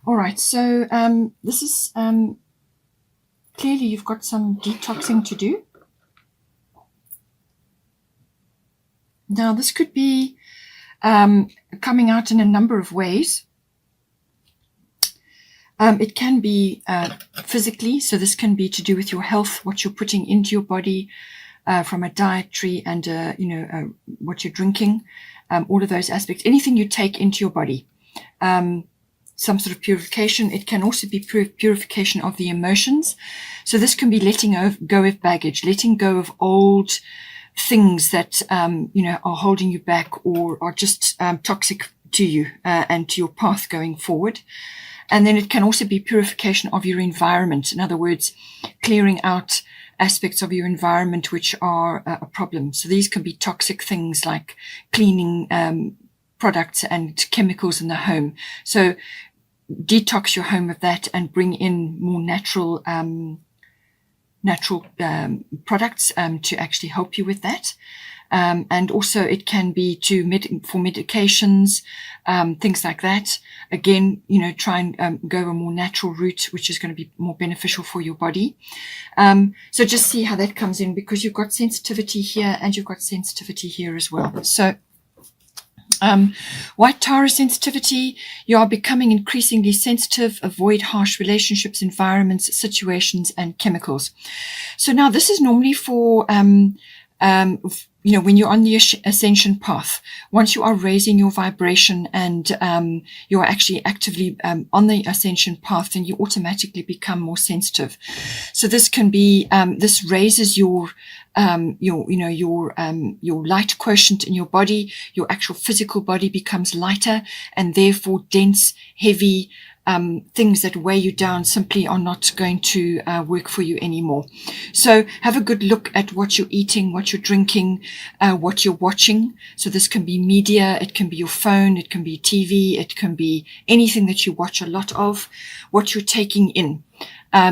All right, so this is clearly you've got some detoxing to do. Now, this could be coming out in a number of ways. It can be physically, so this can be to do with your health, what you're putting into your body from a dietary and what you're drinking, all of those aspects. Anything you take into your body, some sort of purification. It can also be purification of the emotions. So this can be letting go of baggage, letting go of old things that are holding you back or are just toxic to you and to your path going forward. And then it can also be purification of your environment. In other words, clearing out aspects of your environment which are a problem. So these can be toxic things like cleaning products and chemicals in the home. So detox your home of that and bring in more natural products to actually help you with that. And also it can be for medications, things like that. Again, try and go a more natural route, which is going to be more beneficial for your body. So just see how that comes in, because you've got sensitivity here and you've got sensitivity here as well. So White Tara sensitivity, you are becoming increasingly sensitive. Avoid harsh relationships, environments, situations, and chemicals. So now this is normally for when you're on the ascension path, once you are raising your vibration and you're actually actively on the ascension path, then you automatically become more sensitive. So this can be this raises your light quotient in your body. Your actual physical body becomes lighter, and therefore dense, heavy things that weigh you down simply are not going to work for you anymore. So have a good look at what you're eating, what you're drinking, what you're watching. So this can be media, it can be your phone, it can be TV, it can be anything that you watch a lot of, what you're taking in,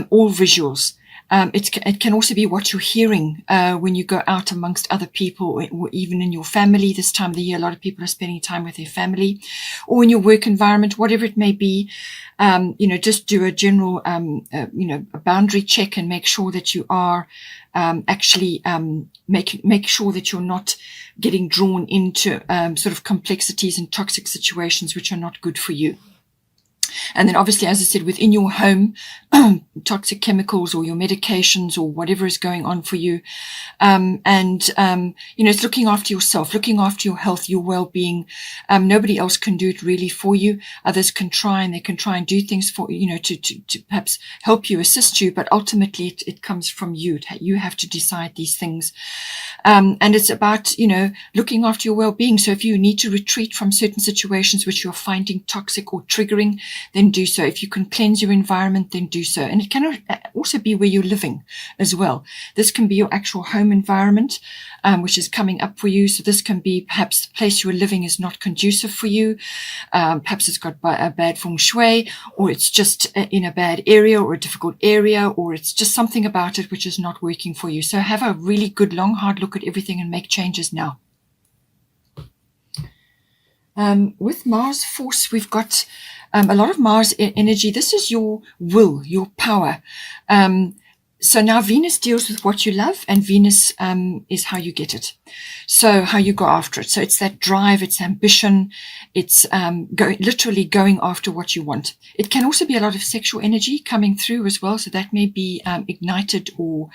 all visuals. It can also be what you're hearing when you go out amongst other people, or even in your family. This time of the year, a lot of people are spending time with their family, or in your work environment, whatever it may be. Just do a general, a boundary check and make sure that you are actually make sure that you're not getting drawn into sort of complexities and toxic situations which are not good for you. And then obviously, as I said, within your home, toxic chemicals or your medications or whatever is going on for you. It's looking after yourself, looking after your health, your well-being. Nobody else can do it really for you. Others can try, and they can try and do things for, to perhaps help you, assist you. But ultimately it comes from you. You have to decide these things. And it's about, looking after your well-being. So if you need to retreat from certain situations which you're finding toxic or triggering, then do so. If you can cleanse your environment, then do so. And it can also be where you're living as well. This can be your actual home environment, which is coming up for you. So this can be perhaps the place you're living is not conducive for you. Perhaps it's got a bad feng shui, or it's just in a bad area or a difficult area, or it's just something about it which is not working for you. So have a really good, long, hard look at everything and make changes now. With Mars force, we've got a lot of Mars energy. This is your will, your power. So now Venus deals with what you love, and Venus is how you get it. So how you go after it. So it's that drive, it's ambition, it's literally going after what you want. It can also be a lot of sexual energy coming through as well. So that may be ignited, or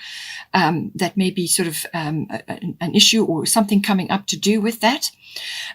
that may be sort of an issue or something coming up to do with that.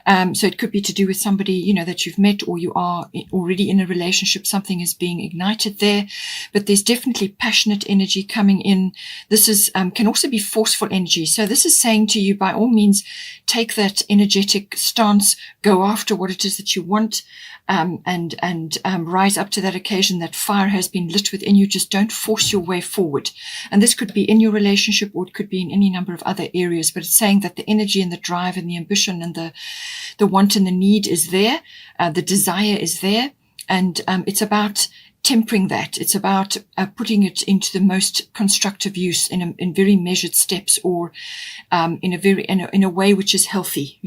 So it could be to do with somebody, that you've met, or you are already in a relationship. Something is being ignited there, but there's definitely passionate energy coming in. This is can also be forceful energy. So this is saying to you, by all means, take that energetic stance, go after what it is that you want, and rise up to that occasion. That fire has been lit within you. Just don't force your way forward. And this could be in your relationship, or it could be in any number of other areas. But it's saying that the energy and the drive and the ambition and the want and the need is there. The desire is there. And it's about tempering that. It's about putting it into the most constructive use in very measured steps, or in a way which is healthy,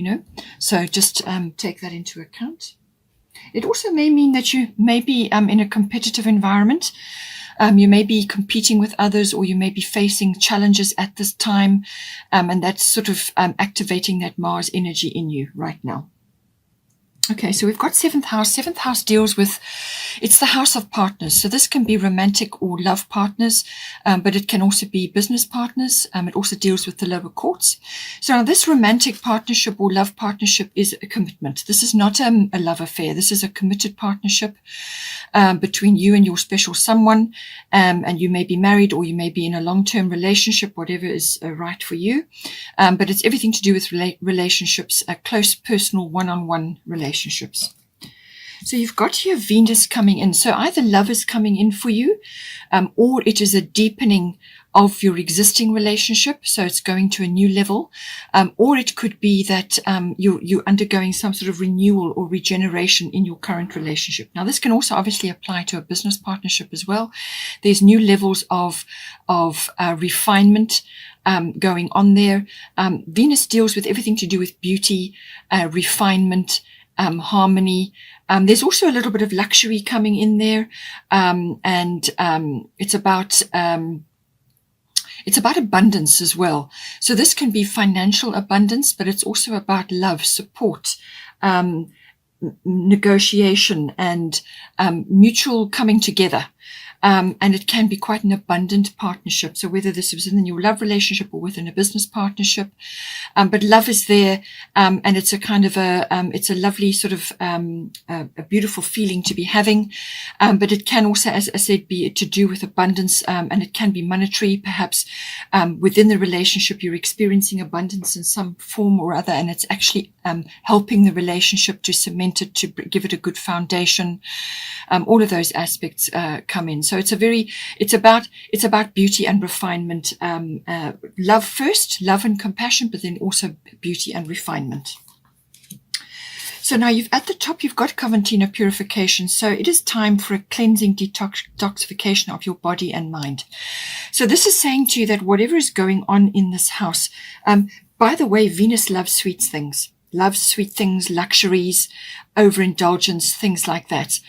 So just take that into account. It also may mean that you may be in a competitive environment. You may be competing with others, or you may be facing challenges at this time, and that's sort of activating that Mars energy in you right now. Okay, so we've got seventh house. Seventh house deals with, it's the house of partners. So this can be romantic or love partners, but it can also be business partners. It also deals with the lower courts. So now this romantic partnership or love partnership is a commitment. This is not a love affair. This is a committed partnership between you and your special someone. And you may be married, or you may be in a long-term relationship, whatever is right for you. But it's everything to do with relationships, close, personal, one-on-one relationships. So you've got here Venus coming in. So either love is coming in for you, or it is a deepening of your existing relationship. So it's going to a new level, or it could be that you're undergoing some sort of renewal or regeneration in your current relationship. Now, this can also obviously apply to a business partnership as well. There's new levels of refinement going on there. Venus deals with everything to do with beauty, refinement, harmony. There's also a little bit of luxury coming in there. And it's about abundance as well. So this can be financial abundance, but it's also about love, support, negotiation, and mutual coming together. And it can be quite an abundant partnership. So whether this is within your love relationship or within a business partnership, but love is there, and it's a kind of it's a lovely sort of a beautiful feeling to be having. But it can also, as I said, be to do with abundance, and it can be monetary. Perhaps within the relationship you're experiencing abundance in some form or other, and it's actually helping the relationship to cement it, to give it a good foundation. All of those aspects come in. So it's about beauty and refinement. Love first, love and compassion, but then also beauty and refinement. So now at the top, you've got Coventina purification. So it is time for a cleansing detoxification of your body and mind. So this is saying to you that whatever is going on in this house, by the way, Venus loves sweet things. Loves sweet things, luxuries, overindulgence, things like that.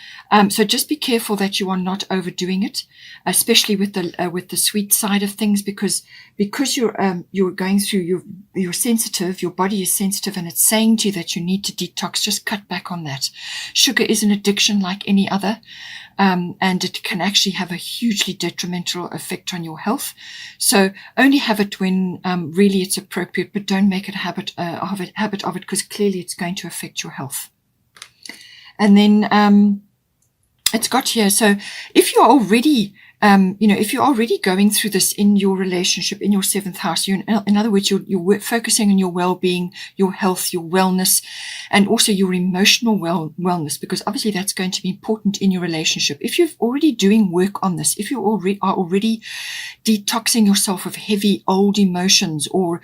So just be careful that you are not overdoing it, especially with the sweet side of things, because you're going through, you're sensitive, your body is sensitive, and it's saying to you that you need to detox. Just cut back on that. Sugar is an addiction like any other. And it can actually have a hugely detrimental effect on your health. So only have it when really it's appropriate, but don't make it a habit of it, because clearly it's going to affect your health. And then it's got here. So if you're already if you're already going through this in your relationship, in your seventh house, in other words, you're focusing on your well-being, your health, your wellness, and also your emotional wellness, because obviously that's going to be important in your relationship. If you're already doing work on this, if you are already detoxing yourself of heavy old emotions or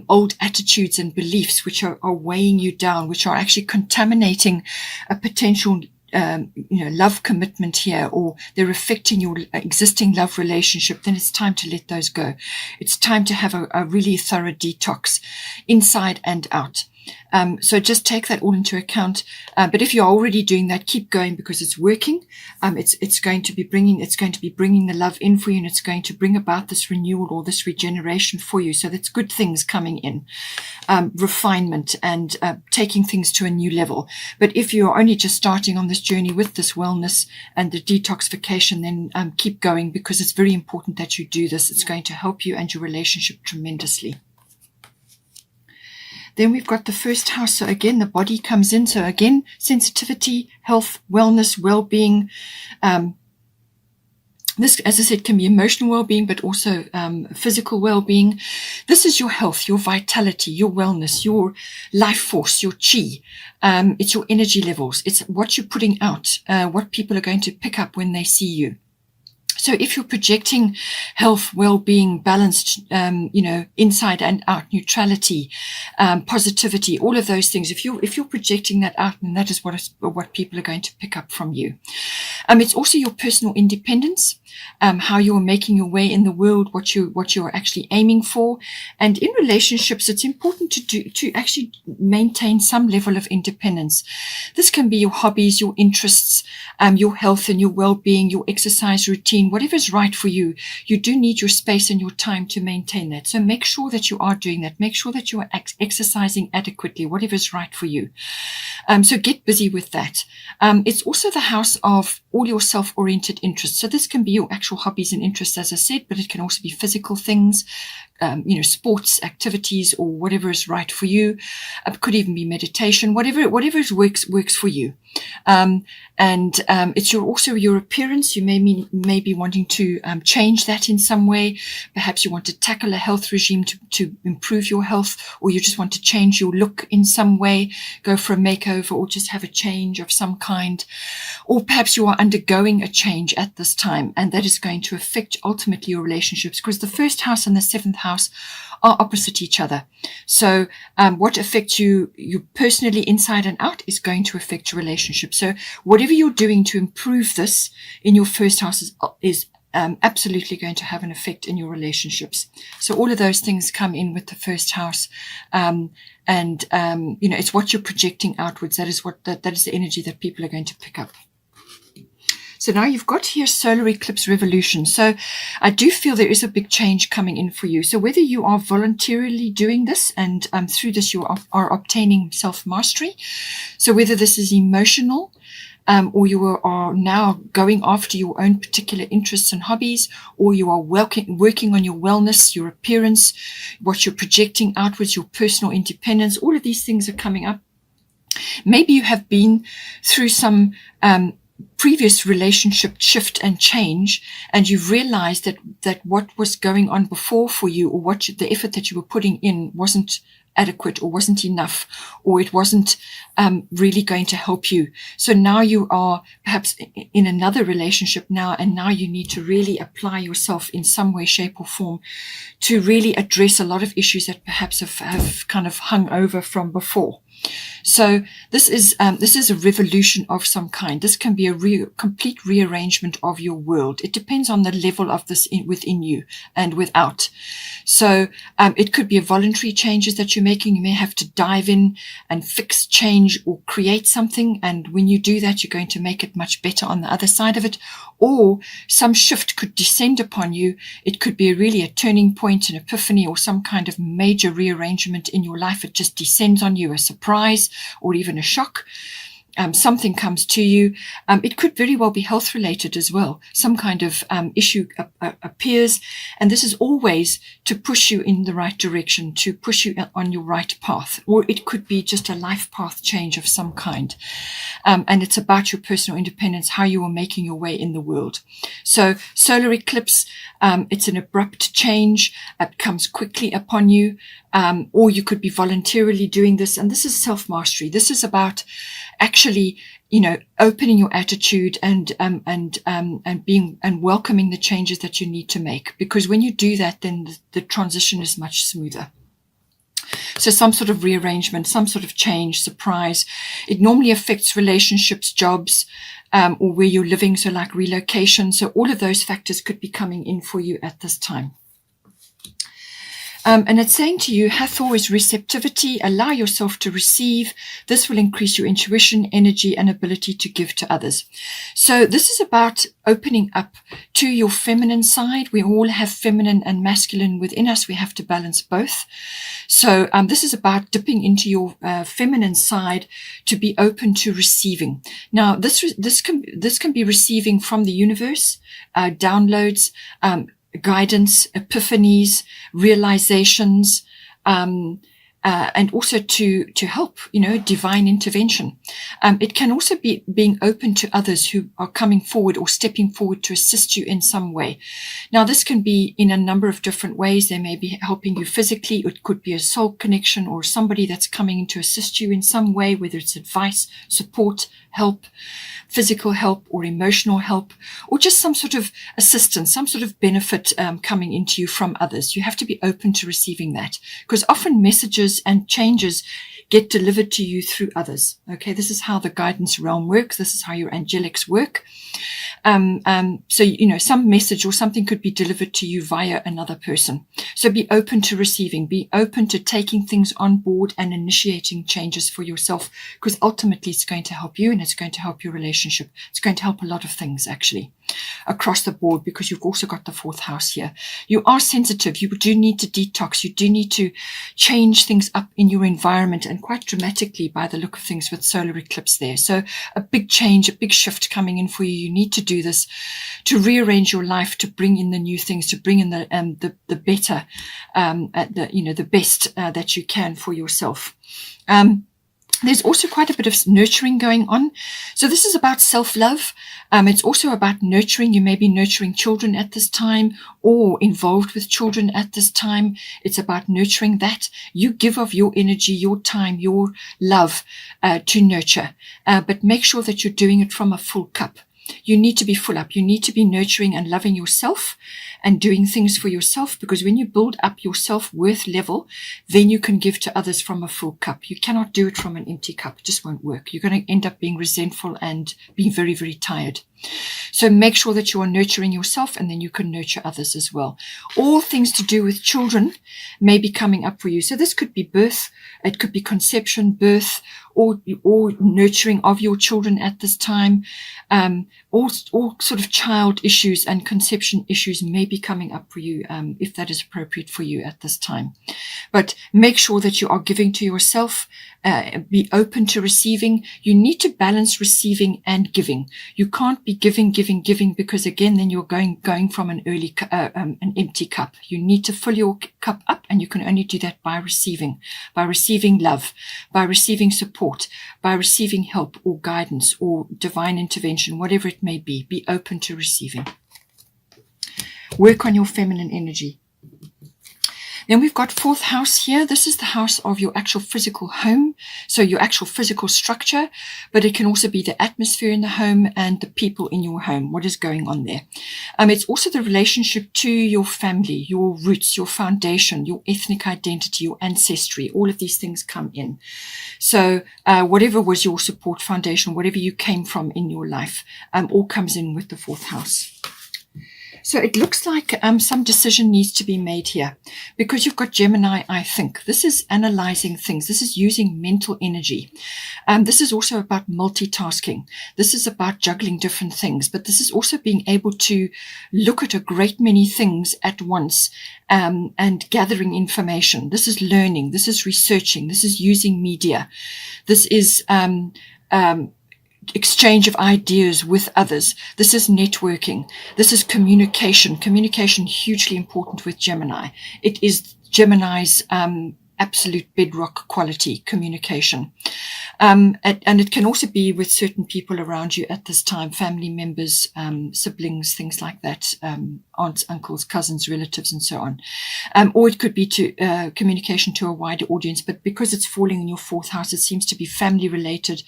old attitudes and beliefs which are weighing you down, which are actually contaminating a potential love commitment here, or they're affecting your existing love relationship, then it's time to let those go. It's time to have a really thorough detox inside and out. So just take that all into account. But if you're already doing that, keep going, because it's working. It's going to be bringing the love in for you, and it's going to bring about this renewal or this regeneration for you. So that's good things coming in, refinement and taking things to a new level. But if you're only just starting on this journey with this wellness and the detoxification, then keep going, because it's very important that you do this. It's going to help you and your relationship tremendously. Then we've got the first house. So again, the body comes in. So again, sensitivity, health, wellness, well-being. This, as I said, can be emotional well-being, but also physical well-being. This is your health, your vitality, your wellness, your life force, your chi. It's your energy levels. It's what you're putting out, what people are going to pick up when they see you. So if you're projecting health, well-being, balanced, inside and out, neutrality, positivity, all of those things, if you're projecting that out, then that is what people are going to pick up from you. It's also your personal independence. how you're making your way in the world, what you're actually aiming for. And in relationships, it's important to actually maintain some level of independence. This can be your hobbies, your interests, your health and your well-being, your exercise routine, whatever is right for you. You do need your space and your time to maintain that. So make sure that you are doing that. Make sure that you are exercising adequately, whatever is right for you. So get busy with that. It's also the house of all your self-oriented interests. So this can be your actual hobbies and interests, as I said, but it can also be physical things, sports activities, or whatever is right for you. It could even be meditation, whatever works for you. It's also your appearance. You may be wanting to change that in some way. Perhaps you want to tackle a health regime to improve your health, or you just want to change your look in some way, go for a makeover, or just have a change of some kind. Or perhaps you are undergoing a change at this time, and that is going to affect ultimately your relationships, because the first house and the seventh house are opposite each other. So what affects you personally inside and out is going to affect your relationship. So whatever you're doing to improve this in your first house is absolutely going to have an effect in your relationships. So all of those things come in with the first house. It's what you're projecting outwards. That is the energy that people are going to pick up. So now you've got here solar eclipse revolution. So I do feel there is a big change coming in for you. So whether you are voluntarily doing this and through this you are obtaining self-mastery. So whether this is emotional, or you are now going after your own particular interests and hobbies, or you are working on your wellness, your appearance, what you're projecting outwards, your personal independence, all of these things are coming up. Maybe you have been through some previous relationship shift and change, and you've realized that what was going on before for you, or the effort that you were putting in wasn't adequate or wasn't enough, or it wasn't really going to help you. So now you are perhaps in another relationship now, and now you need to really apply yourself in some way, shape or form to really address a lot of issues that perhaps have kind of hung over from before. So this is a revolution of some kind. This can be a complete rearrangement of your world. It depends on the level of this within you and without. So it could be a voluntary changes that you're making. You may have to dive in and fix, change, or create something. And when you do that, you're going to make it much better on the other side of it. Or some shift could descend upon you. It could be really a turning point, an epiphany, or some kind of major rearrangement in your life. It just descends on you, a surprise or even a shock. Something comes to you. It could very well be health related as well. Some kind of issue appears, and this is always to push you in the right direction, to push you on your right path. Or it could be just a life path change of some kind. And it's about your personal independence, how you are making your way in the world. So solar eclipse, it's an abrupt change. It comes quickly upon you. Or you could be voluntarily doing this. And this is self-mastery. This is about actually, opening your attitude and being and welcoming the changes that you need to make. Because when you do that, then the transition is much smoother. So some sort of rearrangement, some sort of change, surprise. It normally affects relationships, jobs, or where you're living. So like relocation. So all of those factors could be coming in for you at this time. And it's saying to you, Hathor is receptivity. Allow yourself to receive. This will increase your intuition, energy, and ability to give to others. So this is about opening up to your feminine side. We all have feminine and masculine within us. We have to balance both. So this is about dipping into your feminine side to be open to receiving. Now, this can be receiving from the universe, downloads, guidance, epiphanies, realizations, and also to help, divine intervention. It can also be being open to others who are coming forward or stepping forward to assist you in some way. Now, this can be in a number of different ways. They may be helping you physically. It could be a soul connection or somebody that's coming in to assist you in some way, whether it's advice, support, help, physical help or emotional help, or just some sort of assistance, some sort of benefit coming into you from others. You have to be open to receiving that, because often messages and changes get delivered to you through others. Okay, this is how the guidance realm works. This is how your angelics work. So, you know, some message or something could be delivered to you via another person. So be open to receiving, be open to taking things on board and initiating changes for yourself, because ultimately it's going to help you and it's going to help your relationship. It's going to help a lot of things actually across the board, because you've also got the 4th house here. You are sensitive. You do need to detox. You do need to change things up in your environment, and quite dramatically by the look of things with solar eclipse there. So a big change, a big shift coming in for you. You need to do this to rearrange your life, to bring in the new things, to bring in the better, the best that you can for yourself. There's also quite a bit of nurturing going on. So this is about self-love. It's also about nurturing. You may be nurturing children at this time or involved with children at this time. It's about nurturing that. You give of your energy, your time, your love to nurture. But make sure that you're doing it from a full cup. You need to be full up. You need to be nurturing and loving yourself and doing things for yourself, because when you build up your self-worth level, then you can give to others from a full cup. You cannot do it from an empty cup. It just won't work. You're going to end up being resentful and being very, very tired. So make sure that you are nurturing yourself, and then you can nurture others as well. All things to do with children may be coming up for you. So this could be birth, it could be conception, birth, or nurturing of your children at this time. All sort of child issues and conception issues may be coming up for you, if that is appropriate for you at this time. But make sure that you are giving to yourself. Be open to receiving. You need to balance receiving and giving. You can't be giving, because again, then you're going from an empty cup. You need to fill your cup up, and you can only do that by receiving love, by receiving support, by receiving help or guidance or divine intervention, whatever it may be. Be open to receiving. Work on your feminine energy. Then we've got 4th house here. This is the house of your actual physical home, so your actual physical structure, but it can also be the atmosphere in the home and the people in your home, what is going on there. It's also the relationship to your family, your roots, your foundation, your ethnic identity, your ancestry. All of these things come in. So whatever was your support foundation, whatever you came from in your life, all comes in with the 4th house. So it looks like some decision needs to be made here, because you've got Gemini, I think. This is analyzing things. This is using mental energy. This is also about multitasking. This is about juggling different things, but this is also being able to look at a great many things at once, and gathering information. This is learning. This is researching. This is using media. This is exchange of ideas with others. This is networking. This is communication. Communication, hugely important with Gemini. It is Gemini's absolute bedrock quality, communication. And it can also be with certain people around you at this time, family members, siblings, things like that, aunts, uncles, cousins, relatives, and so on. Or it could be to communication to a wider audience, but because it's falling in your 4th house, it seems to be family related,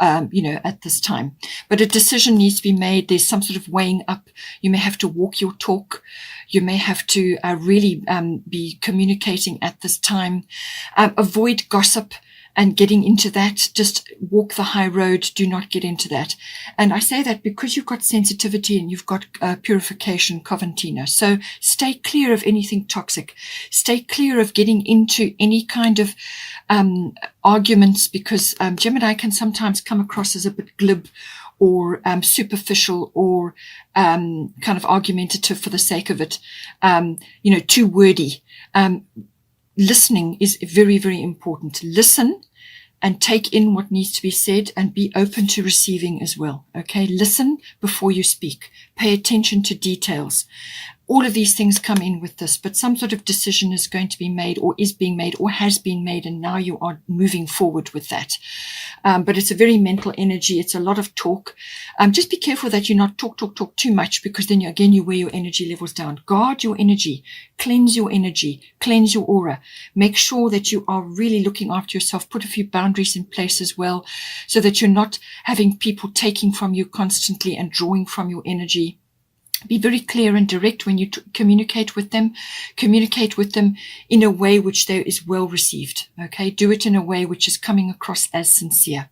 at this time. But a decision needs to be made. There's some sort of weighing up. You may have to walk your talk. You may have to really be communicating at this time. Avoid gossip and getting into that. Just walk the high road. Do not get into that. And I say that because you've got sensitivity and you've got purification, Coventina. So stay clear of anything toxic. Stay clear of getting into any kind of arguments, because Gemini can sometimes come across as a bit glib or superficial or kind of argumentative for the sake of it, too wordy. Listening is very, very important. Listen and take in what needs to be said, and be open to receiving as well. Okay. Listen before you speak. Pay attention to details. All of these things come in with this, but some sort of decision is going to be made, or is being made, or has been made, and now you are moving forward with that. But it's a very mental energy. It's a lot of talk. Just be careful that you not talk too much, because then you wear your energy levels down. Guard your energy, cleanse your energy, cleanse your aura. Make sure that you are really looking after yourself. Put a few boundaries in place as well, so that you're not having people taking from you constantly and drawing from your energy. Be very clear and direct when you communicate with them. Communicate with them in a way which there is well received. Okay. Do it in a way which is coming across as sincere.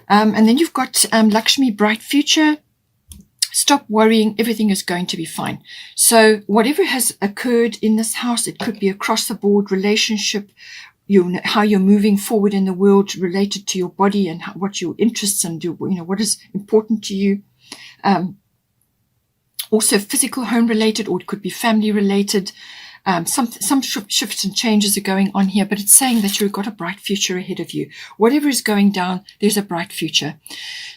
And then you've got Lakshmi, bright future. Stop worrying. Everything is going to be fine. So whatever has occurred in this house, it could be across the board relationship, how you're moving forward in the world related to your body and what your interests and what is important to you. Also physical home related, or it could be family related. Some shifts and changes are going on here, but it's saying that you've got a bright future ahead of you. Whatever is going down, there's a bright future.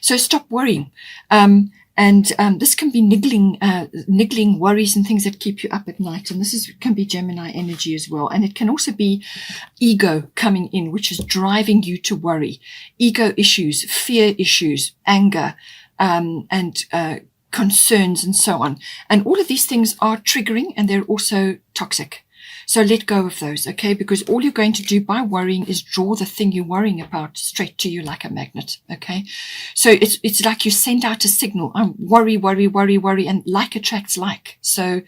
So stop worrying. And this can be niggling worries and things that keep you up at night. And this can be Gemini energy as well. And it can also be ego coming in, which is driving you to worry. Ego issues, fear issues, anger, and concerns and so on. And all of these things are triggering, and they're also toxic. So let go of those, okay? Because all you're going to do by worrying is draw the thing you're worrying about straight to you like a magnet, okay? So it's like you send out a signal. Worry, worry, worry, worry, and like attracts like. So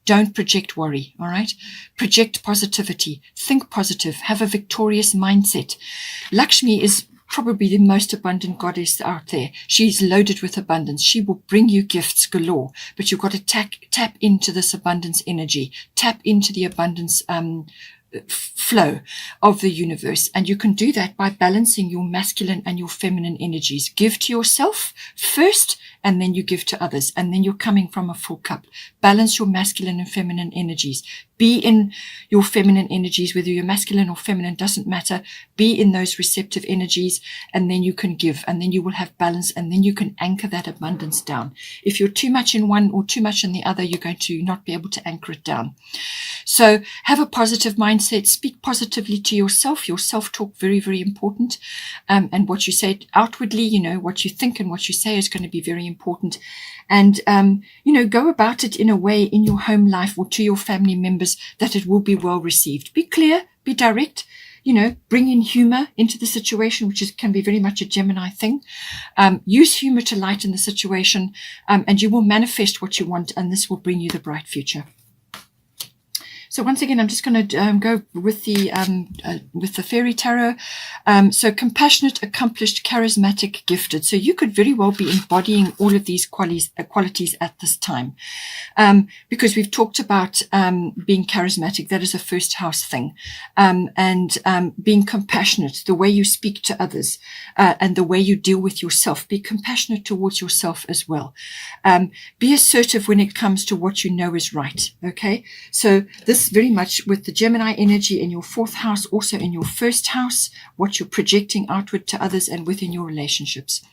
don't project worry, all right? Project positivity. Think positive. Have a victorious mindset. Lakshmi is probably the most abundant goddess out there. She's loaded with abundance. She will bring you gifts galore, but you've got to tap into this abundance energy, tap into the abundance flow of the universe. And you can do that by balancing your masculine and your feminine energies. Give to yourself first, and then you give to others, and then you're coming from a full cup. Balance your masculine and feminine energies. Be in your feminine energies, whether you're masculine or feminine, doesn't matter. Be in those receptive energies, and then you can give, and then you will have balance, and then you can anchor that abundance down. If you're too much in one or too much in the other, you're going to not be able to anchor it down. So have a positive mindset. Speak positively to yourself. Your self-talk, very, very important. And what you say outwardly, what you think and what you say is going to be very important. And, go about it in a way in your home life or to your family members that it will be well received. Be clear, be direct, bring in humor into the situation, which can be very much a Gemini thing. Use humor to lighten the situation, and you will manifest what you want, and this will bring you the bright future. So once again, I'm just going to go with the fairy tarot. So compassionate, accomplished, charismatic, gifted. So you could very well be embodying all of these qualities at this time, because we've talked about being charismatic. That is a first house thing, and being compassionate, the way you speak to others, and the way you deal with yourself. Be compassionate towards yourself as well. Be assertive when it comes to what you know is right. Okay, so this very much with the Gemini energy in your fourth house, also in your first house, what you're projecting outward to others and within your relationships.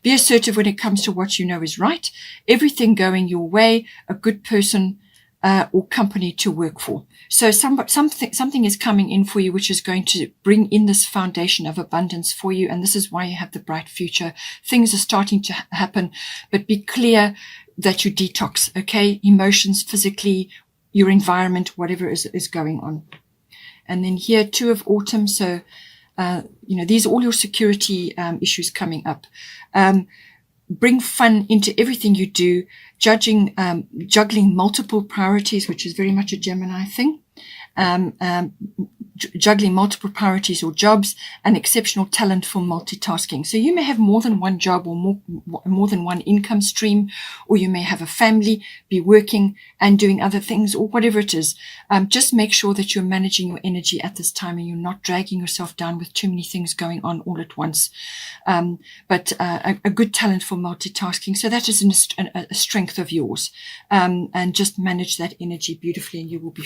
Be assertive when it comes to what you know is right, everything going your way, a good person or company to work for. So something is coming in for you, which is going to bring in this foundation of abundance for you. And this is why you have the bright future. Things are starting to happen, but be clear that you detox, okay? Emotions, physically, your environment, whatever is going on. And then here, Two of Autumn. So, these are all your security issues coming up. Bring fun into everything you do, juggling multiple priorities, which is very much a Gemini thing. Juggling multiple priorities or jobs, and exceptional talent for multitasking. So you may have more than one job or more than one income stream, or you may have a family, be working and doing other things, or whatever it is. Just make sure that you're managing your energy at this time and you're not dragging yourself down with too many things going on all at once. But a good talent for multitasking. So that is a strength of yours. And just manage that energy beautifully, and you will be